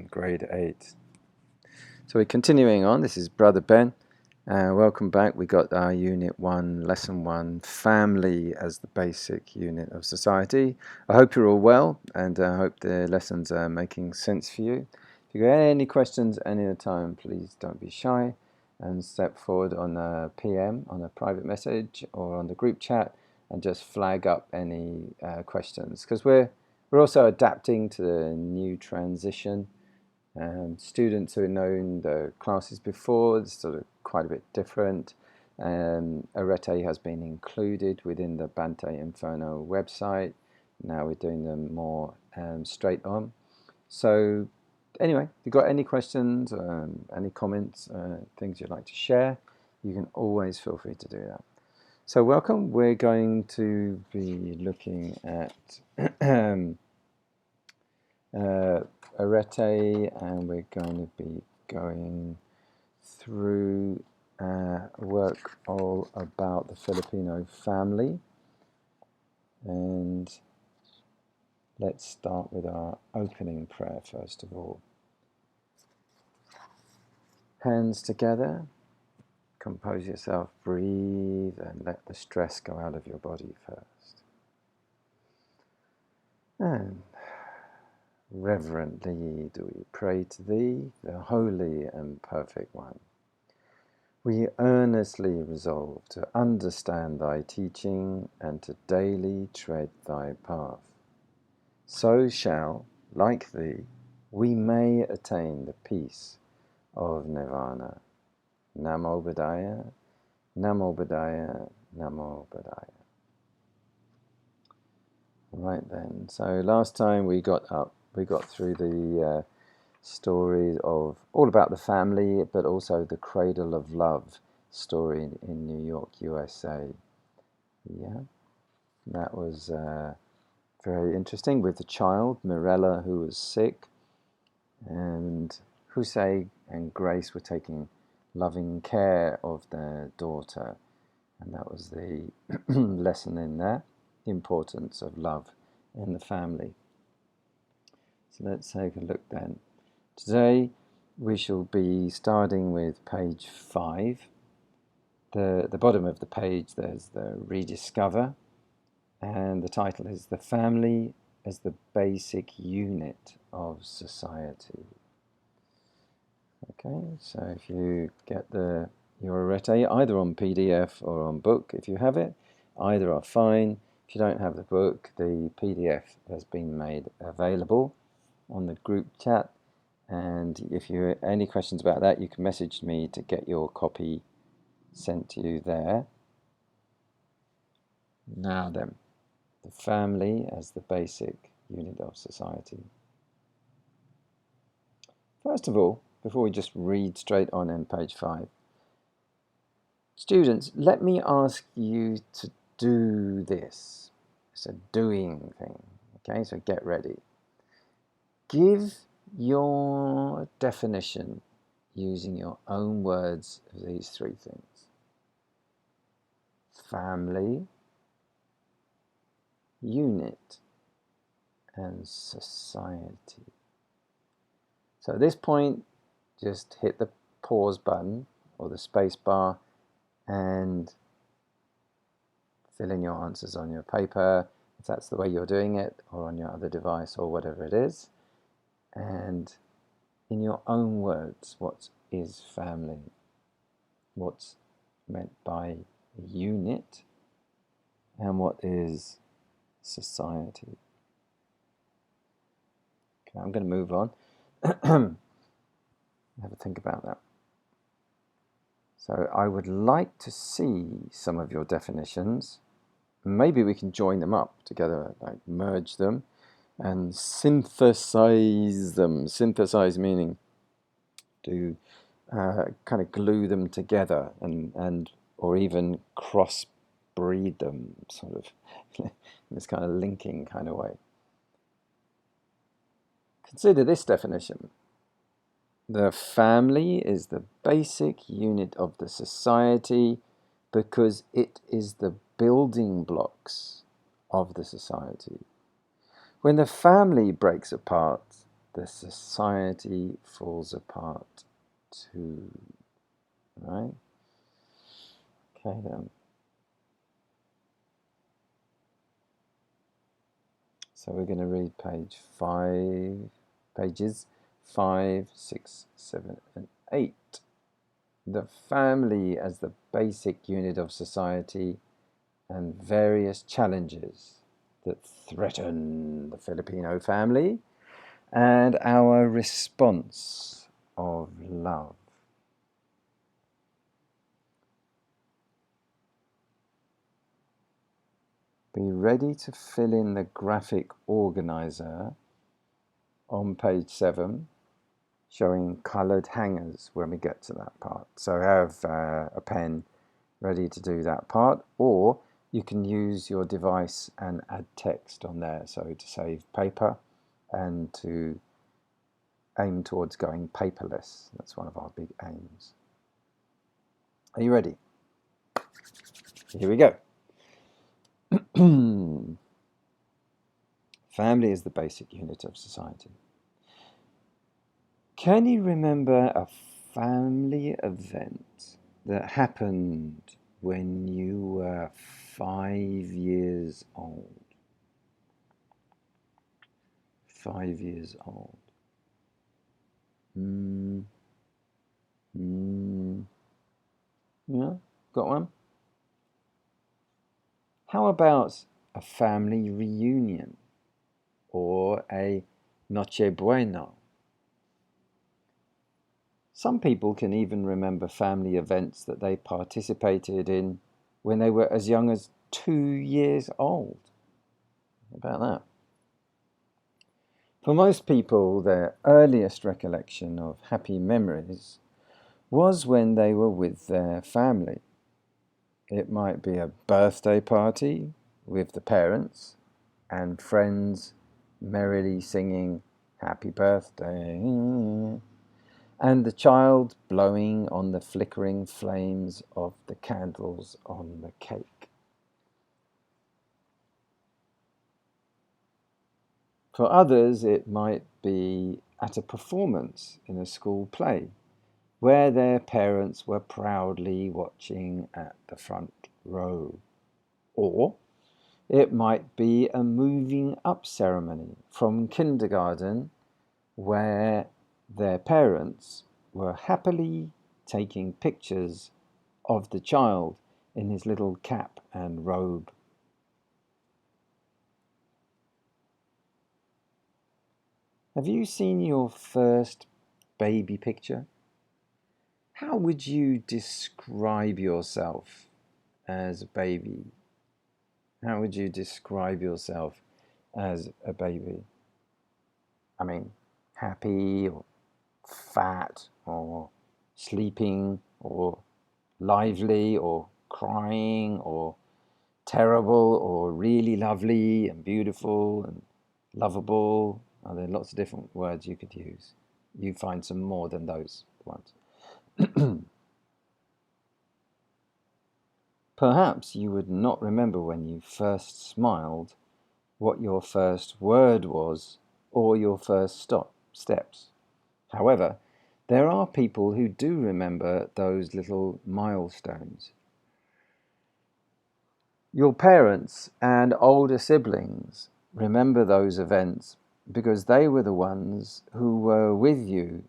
grade 8. So we're continuing on. This is Brother Ben. Welcome back. We got our Unit 1, Lesson 1, Family as the basic unit of society. I hope you're all well, and I hope the lessons are making sense for you. If you got any questions any other time, please don't be shy and step forward on a PM, on a private message, or on the group chat, and just flag up any questions, because we're also adapting to the new transition. Students who have known the classes before, it's sort of quite a bit different. Arete has been included within the Bante Inferno website. Now we're doing them more straight on. So anyway, if you've got any questions, any comments, things you'd like to share, you can always feel free to do that. So welcome. We're going to be looking at Arete, and we're going to be going through work all about the Filipino family. And let's start with our opening prayer first of all. Hands together, compose yourself, breathe, and let the stress go out of your body first. And reverently do we pray to Thee, the Holy and Perfect One. We earnestly resolve to understand Thy teaching and to daily tread Thy path. So shall, like Thee, we may attain the peace of Nirvana. Namo Buddhaya, Namo Buddhaya, Namo Buddhaya. Right then, so last time we got through the stories of all about the family, but also the Cradle of Love story in New York, USA. Yeah, that was very interesting, with the child, Mirella, who was sick, and Jose and Grace were taking loving care of their daughter, and that was the lesson in there, the importance of love in the family. So let's take a look then. Today we shall be starting with page 5. The bottom of the page there's the Rediscover, and the title is The Family as the Basic Unit of Society. Okay, so if you get your Arete either on PDF or on book, if you have it, either are fine. If you don't have the book, the PDF has been made available on the group chat, and if you have any questions about that, you can message me to get your copy sent to you there. Now then, the family as the basic unit of society. First of all, before we just read straight on in page 5, students, let me ask you to do this. It's a doing thing, okay? So get ready. Give your definition using your own words of these 3 things. Family, unit, and society. So at this point, just hit the pause button or the space bar and fill in your answers on your paper, if that's the way you're doing it, or on your other device or whatever it is. And in your own words, what is family? What's meant by unit? And what is society? Okay, I'm going to move on. Have a think about that. So I would like to see some of your definitions. Maybe we can join them up together, like merge them and synthesize them. Synthesize meaning to kind of glue them together and or even cross-breed them, sort of in this kind of linking kind of way. Consider this definition. The family is the basic unit of the society because it is the building blocks of the society. When the family breaks apart, the society falls apart too. Right? Okay then. So we're going to read pages 5, 6, 7, and 8. The family as the basic unit of society and various challenges that threaten the Filipino family and our response of love. Be ready to fill in the graphic organizer on page 7, showing coloured hangers when we get to that part. So have a pen ready to do that part, or you can use your device and add text on there, so to save paper and to aim towards going paperless. That's one of our big aims. Are you ready? Here we go. Family is the basic unit of society. Can you remember a family event that happened when you were 5 years old? 5 years old. Yeah, got one? How about a family reunion or a Noche Buena? Some people can even remember family events that they participated in when they were as young as 2 years old. How about that? For most people, their earliest recollection of happy memories was when they were with their family. It might be a birthday party with the parents and friends merrily singing happy birthday, and the child blowing on the flickering flames of the candles on the cake. For others, it might be at a performance in a school play, where their parents were proudly watching at the front row. Or it might be a moving up ceremony from kindergarten, where their parents were happily taking pictures of the child in his little cap and robe. Have you seen your first baby picture? How would you describe yourself as a baby? How would you describe yourself as a baby? I mean, happy or fat or sleeping or lively or crying or terrible or really lovely and beautiful and lovable. There are lots of different words you could use. You find some more than those ones. Perhaps you would not remember when you first smiled, what your first word was, or your first steps. However, there are people who do remember those little milestones. Your parents and older siblings remember those events because they were the ones who were with you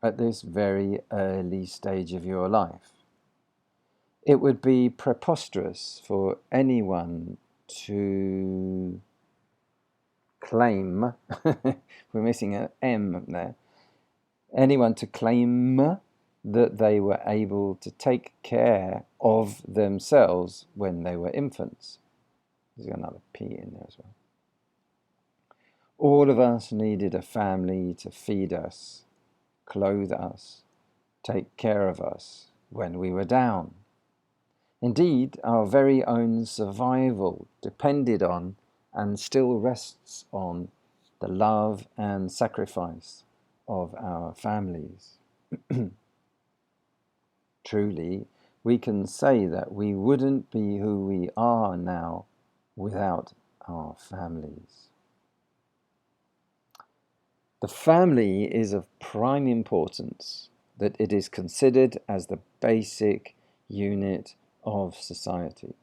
at this very early stage of your life. It would be preposterous for anyone to claim, we're missing an M there, anyone to claim that they were able to take care of themselves when they were infants. There's another P in there as well. All of us needed a family to feed us, clothe us, take care of us when we were down. Indeed, our very own survival depended on and still rests on the love and sacrifice of our families. Truly, we can say that we wouldn't be who we are now without our families. The family is of prime importance, that it is considered as the basic unit of society.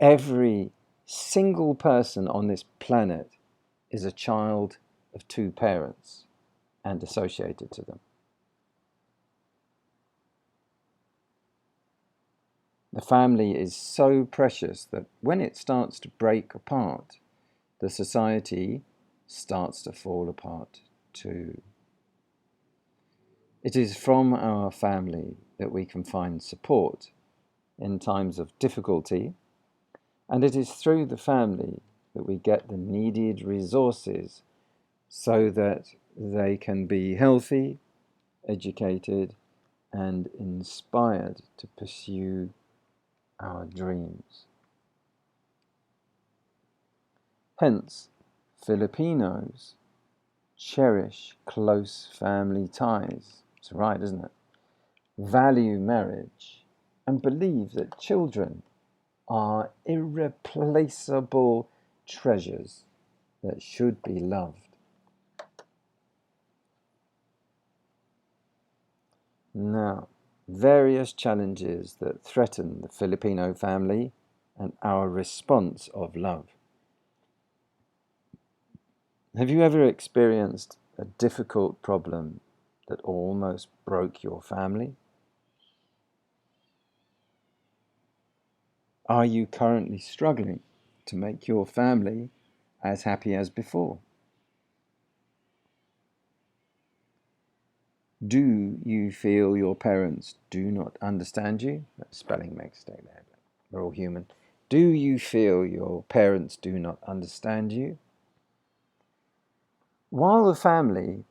Every single person on this planet is a child of two parents and associated to them. The family is so precious that when it starts to break apart, the society starts to fall apart too. It is from our family that we can find support in times of difficulty, and it is through the family that we get the needed resources so that they can be healthy, educated, and inspired to pursue our dreams. Hence, Filipinos cherish close family ties. It's right, isn't it? Value marriage and believe that children are irreplaceable treasures that should be loved. Now, various challenges that threaten the Filipino family and our response of love. Have you ever experienced a difficult problem that almost broke your family? Are you currently struggling to make your family as happy as before? Do you feel your parents do not understand you? That spelling mistake there, but we're all human. Do you feel your parents do not understand you? While the family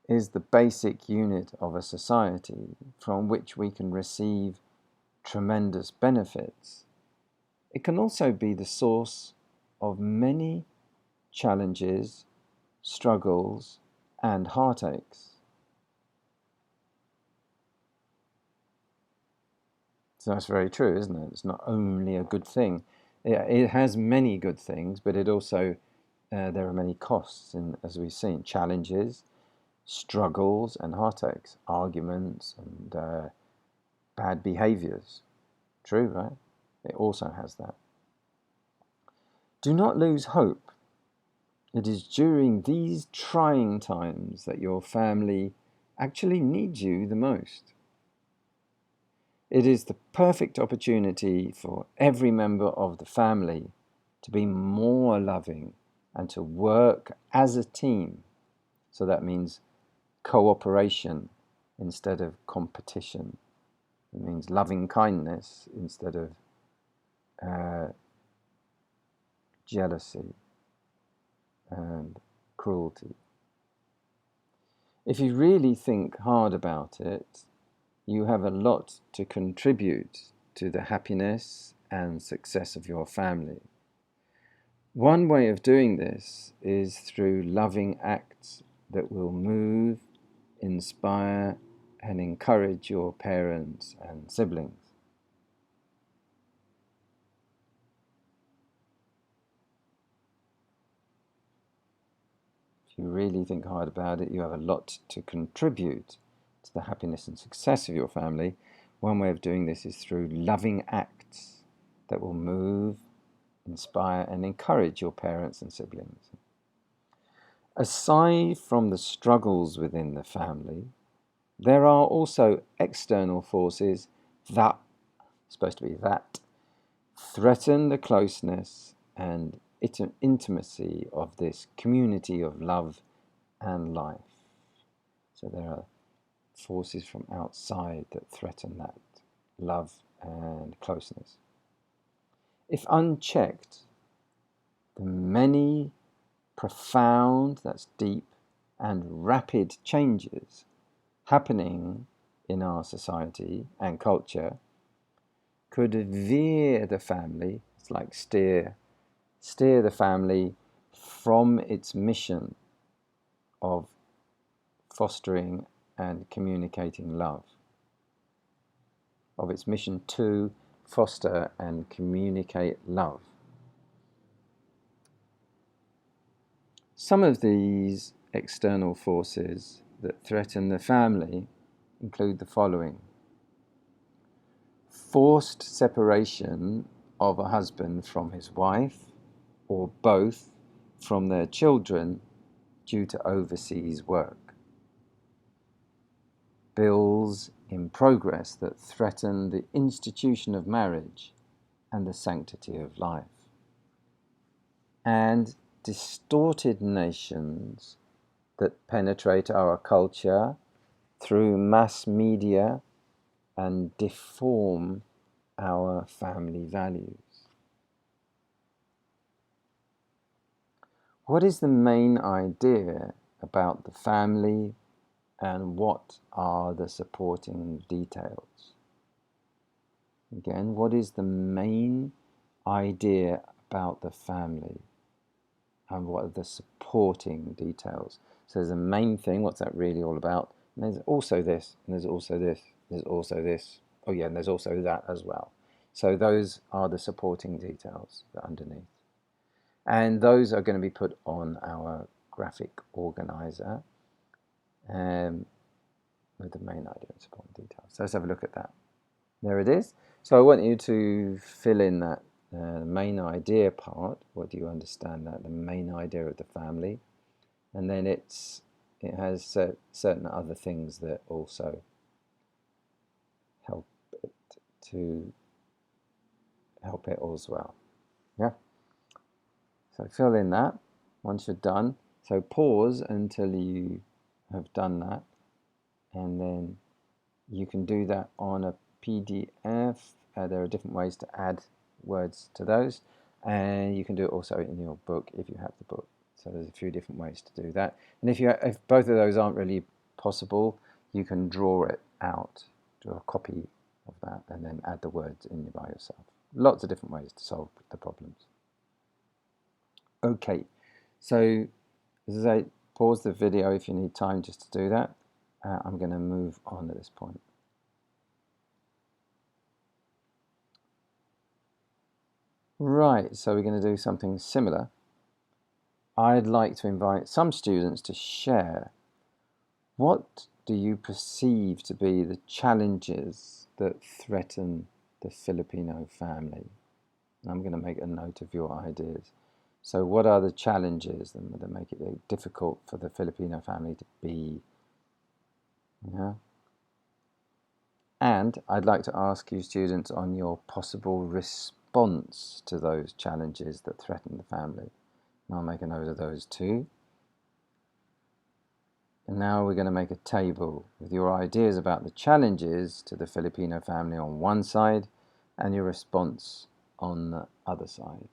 is the basic unit of a society from which we can receive tremendous benefits, it can also be the source of many challenges, struggles, and heartaches. So that's very true, isn't it? It's not only a good thing. It has many good things, but it also, there are many costs, as we've seen, challenges, struggles, and heartaches, arguments, and bad behaviors. True, right? It also has that. Do not lose hope. It is during these trying times that your family actually needs you the most. It is the perfect opportunity for every member of the family to be more loving and to work as a team. So that means cooperation instead of competition. It means loving kindness instead of jealousy and cruelty. If you really think hard about it, you have a lot to contribute to the happiness and success of your family. One way of doing this is through loving acts that will move, inspire, and encourage your parents and siblings. If you really think hard about it, you have a lot to contribute to the happiness and success of your family. One way of doing this is through loving acts that will move, inspire, and encourage your parents and siblings. Aside from the struggles within the family, there are also external forces that, supposed to be that, threaten the closeness and intimacy of this community of love and life. So there are forces from outside that threaten that love and closeness. If unchecked, the many profound, that's deep, and rapid changes happening in our society and culture could veer the family, it's like steer the family from its mission of fostering and communicating love, of its mission to foster and communicate love. Some of these external forces that threaten the family include the following: forced separation of a husband from his wife, or both from their children due to overseas work. Bills in progress that threaten the institution of marriage and the sanctity of life. And distorted nations that penetrate our culture through mass media and deform our family values. What is the main idea about the family, and what are the supporting details? Again, what is the main idea about the family, and what are the supporting details? So there's a main thing, what's that really all about? And there's also this, and there's also this, there's also this. Oh yeah, and there's also that as well. So those are the supporting details that are underneath. And those are going to be put on our graphic organizer with the main idea and supporting details. So let's have a look at that. There it is. So I want you to fill in that main idea part. What do you understand that? The main idea of the family. And then it has certain other things that also help it as well. Yeah. So fill in that once you're done. So pause until you have done that, and then you can do that on a PDF. There are different ways to add words to those, and you can do it also in your book if you have the book. So there's a few different ways to do that. And if both of those aren't really possible, you can draw it out, draw a copy of that, and then add the words in by yourself. Lots of different ways to solve the problems. Okay, so as I say, pause the video if you need time just to do that. I'm going to move on at this point. Right, so we're going to do something similar. I'd like to invite some students to share, what do you perceive to be the challenges that threaten the Filipino family? And I'm going to make a note of your ideas. So what are the challenges that make it difficult for the Filipino family to be? Yeah. And I'd like to ask you students on your possible response to those challenges that threaten the family. And I'll make a note of those too. And now we're going to make a table with your ideas about the challenges to the Filipino family on one side and your response on the other side.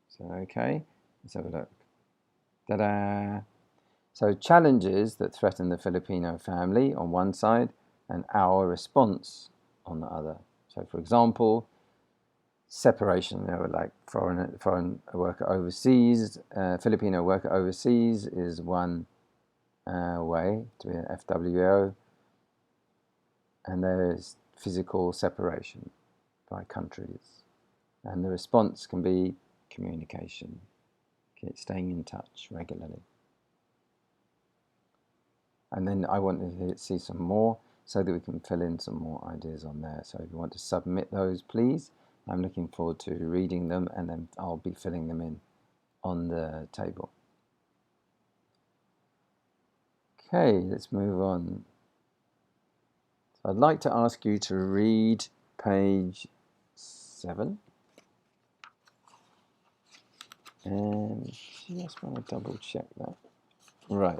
So, okay, let's have a look. Ta-da! So challenges that threaten the Filipino family on one side and our response on the other. So for example, separation, like foreign worker overseas, Filipino worker overseas is one way to be an FWO, and there is physical separation by countries. And the response can be communication, staying in touch regularly. And then I want to see some more so that we can fill in some more ideas on there. So if you want to submit those, please. I'm looking forward to reading them, and then I'll be filling them in on the table. Okay, let's move on. So I'd like to ask you to read page 7. And just want to double check that. Right.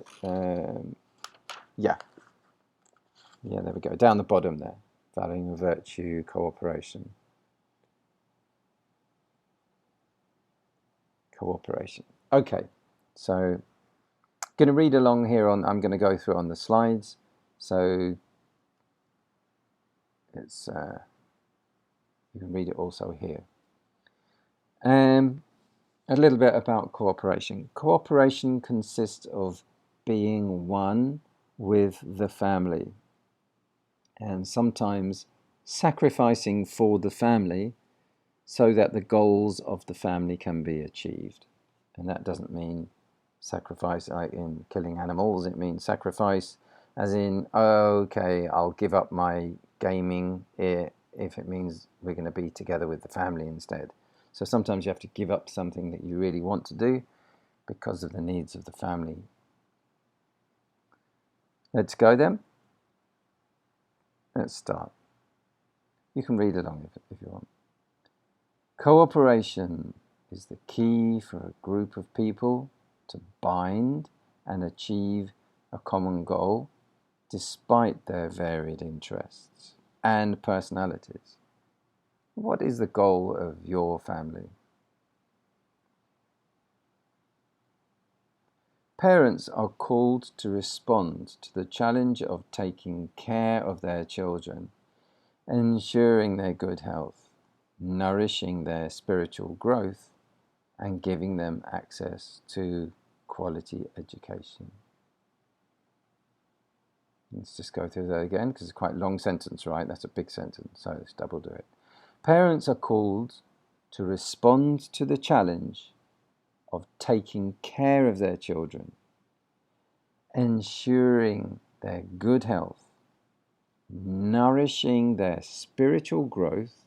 Yeah, there we go. Down the bottom there. Valuing virtue, cooperation. Okay, so I'm going to read along here I'm going to go through on the slides. So it's you can read it also here. A little bit about cooperation. Cooperation consists of being one with the family, and sometimes sacrificing for the family so that the goals of the family can be achieved. And that doesn't mean Sacrifice, like in killing animals, it means sacrifice as in, okay, I'll give up my gaming if it means we're going to be together with the family instead. So sometimes you have to give up something that you really want to do because of the needs of the family. Let's go then. Let's start. You can read along if you want. Cooperation is the key for a group of people to bind and achieve a common goal despite their varied interests and personalities. What is the goal of your family? Parents are called to respond to the challenge of taking care of their children, ensuring their good health, nourishing their spiritual growth, and giving them access to quality education. Let's just go through that again because it's quite a long sentence, right? That's a big sentence, so let's double do it. Parents are called to respond to the challenge of taking care of their children, ensuring their good health, nourishing their spiritual growth,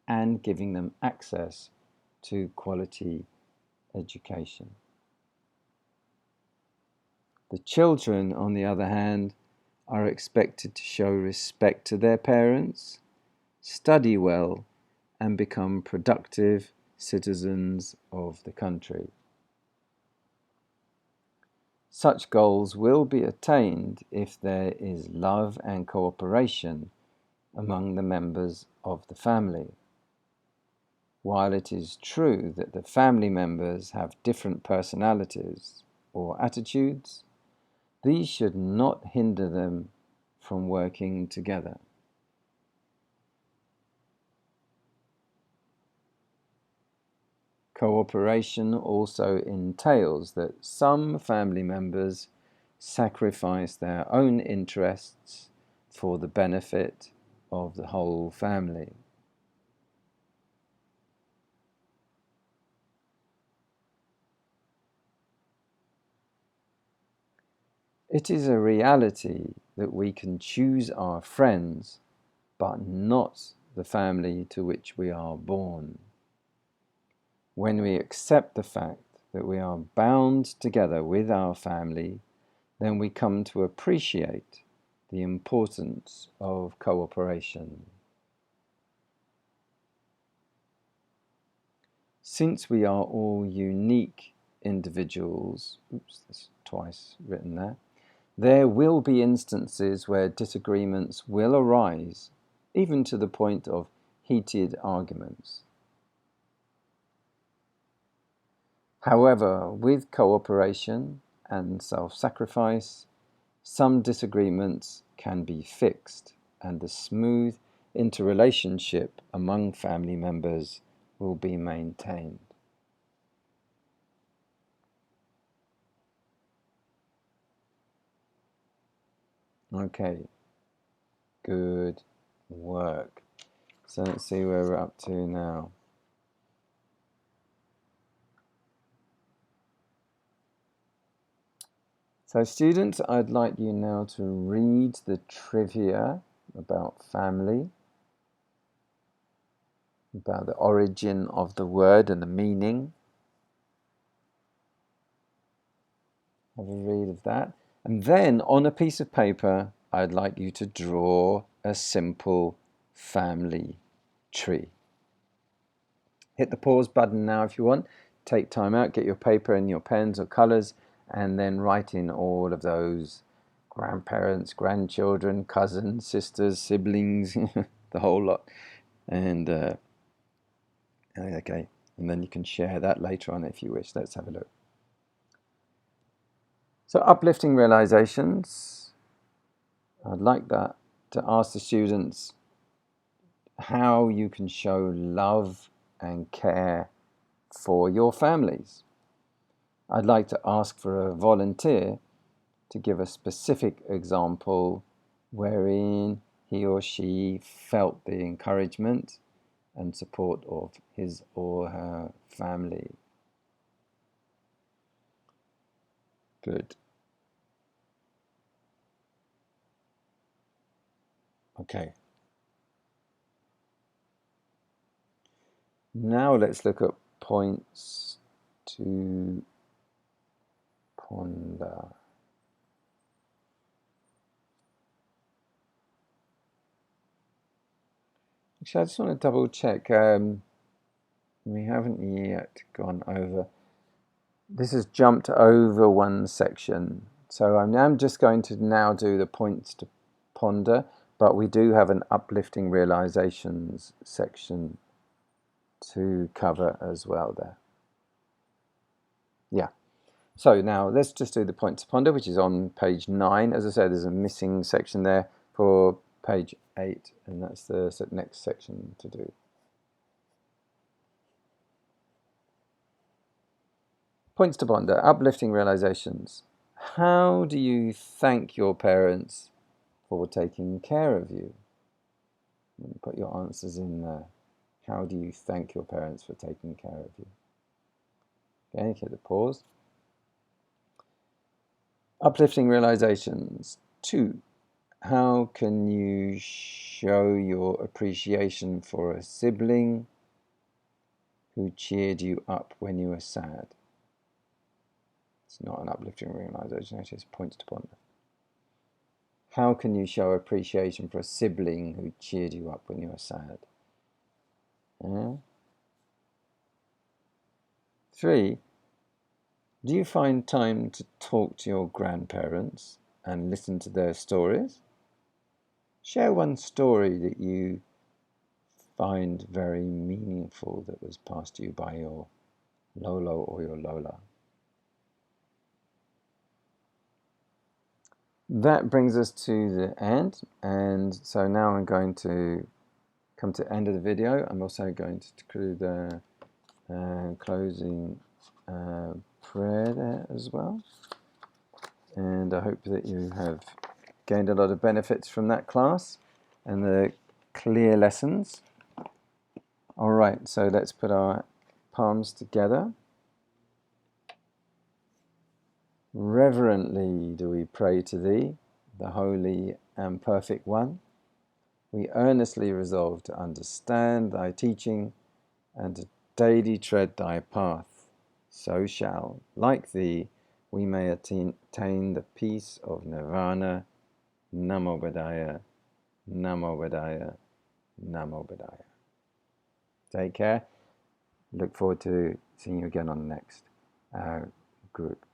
and giving them access to quality education. The children, on the other hand, are expected to show respect to their parents, study well, and become productive citizens of the country. Such goals will be attained if there is love and cooperation among the members of the family. While it is true that the family members have different personalities or attitudes, these should not hinder them from working together. Cooperation also entails that some family members sacrifice their own interests for the benefit of the whole family. It is a reality that we can choose our friends, but not the family to which we are born. When we accept the fact that we are bound together with our family, then we come to appreciate the importance of cooperation. Since we are all unique individuals, oops, that's twice written there will be instances where disagreements will arise, even to the point of heated arguments. However, with cooperation and self-sacrifice, some disagreements can be fixed and the smooth interrelationship among family members will be maintained. Okay, good work. So let's see where we're up to now. So students, I'd like you now to read the trivia about family, about the origin of the word and the meaning. Have a read of that. And then on a piece of paper, I'd like you to draw a simple family tree. Hit the pause button now if you want. Take time out, get your paper and your pens or colors, and then write in all of those grandparents, grandchildren, cousins, sisters, siblings, the whole lot. And okay, and then you can share that later on if you wish. Let's have a look. So uplifting realizations. I'd like that to ask the students how you can show love and care for your families. I'd like to ask for a volunteer to give a specific example wherein he or she felt the encouragement and support of his or her family. Good. Okay. Now let's look at points to ponder. Actually, I just want to double check. We haven't yet gone over. This has jumped over one section. So I'm just going to now do the points to ponder, but we do have an uplifting realizations section to cover as well there. Yeah. So now let's just do the point to ponder, which is on page 9. As I said, there's a missing section there for page 8, and that's the next section to do. Points to ponder, uplifting realizations. How do you thank your parents for taking care of you? Put your answers in there. How do you thank your parents for taking care of you? Okay, hit the pause. Uplifting realizations. 2. How can you show your appreciation for a sibling who cheered you up when you were sad? It's not an uplifting realization, actually, it's points to ponder. How can you show appreciation for a sibling who cheered you up when you were sad? 3. Do you find time to talk to your grandparents and listen to their stories? Share one story that you find very meaningful that was passed to you by your Lolo or your Lola. That brings us to the end, and so now I'm going to come to the end of the video. I'm also going to do the closing prayer there as well, and I hope that you have gained a lot of benefits from that class and the clear lessons. All right, so let's put our palms together. Reverently do we pray to Thee, the Holy and Perfect One. We earnestly resolve to understand Thy teaching and to daily tread Thy path. So shall, like Thee, we may attain the peace of Nirvana. Namo Buddhaya, Namo Buddhaya, Namo Buddhaya. Take care. Look forward to seeing you again on the next group.